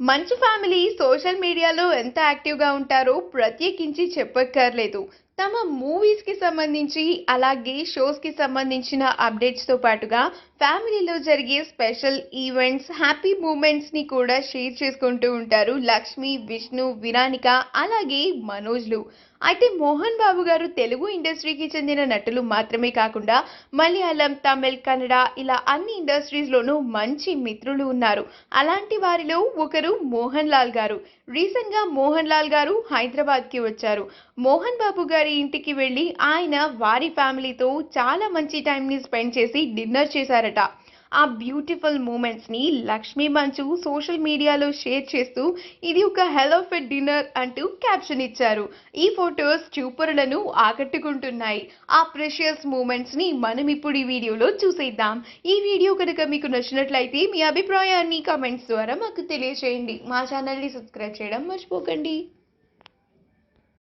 మంచు family social మీడియాలో ఎంత యాక్టివ్‌గా ఉంటారో ప్రత్యేకించి చెప్పక్కర్లేదు. తమ మూవీస్‌కి సంబంధించి, అలాగే షోస్‌కి సంబంధించిన అప్డేట్స్‌తో పాటుగా ఫ్యామిలీలో జరిగే స్పెషల్ ఈవెంట్స్, హ్యాపీ మూమెంట్స్‌ని కూడా షేర్ చేసుకుంటూ ఉంటారు లక్ష్మి, విష్ణు, విరానిక అలాగే మనోజ్‌లు. అయితే మోహన్ బాబు గారు తెలుగు ఇండస్ట్రీకి చెందిన నటులు మాత్రమే కాకుండా మలయాళం, తమిళ్, కన్నడ ఇలా అన్ని ఇండస్ట్రీస్‌లోనూ మంచి మిత్రులు ఉన్నారు. అలాంటి వారిలో ఒకరు మోహన్ లాల్ గారు. రీసెంట్‌గా మోహన్ లాల్ గారు హైదరాబాద్‌కి వచ్చారు. మోహన్ బాబు గారి ఇంటికి వెళ్లి ఆయన వారి ఫ్యామిలీతో చాలా మంచి టైంని స్పెండ్ చేసి డిన్నర్ చేశారట. ఆ బ్యూటిఫుల్ మూమెంట్స్‌ని లక్ష్మీ మంచు సోషల్ మీడియాలో షేర్ చేస్తూ ఇది ఒక హెల్ ఆఫ్ ఎ డిన్నర్ అంటూ క్యాప్షన్ ఇచ్చారు. ఈ ఫోటోస్ చూపరులను ఆకట్టుకుంటున్నాయి. ఆ ప్రెషియస్ మూమెంట్స్‌ని మనం ఇప్పుడు ఈ వీడియోలో చూసేద్దాం. ఈ వీడియో కనుక మీకు నచ్చినట్లయితే మీ అభిప్రాయాన్ని కామెంట్స్ ద్వారా మాకు తెలియజేయండి. మా ఛానల్‌ని సబ్స్క్రైబ్ చేయడం మర్చిపోకండి.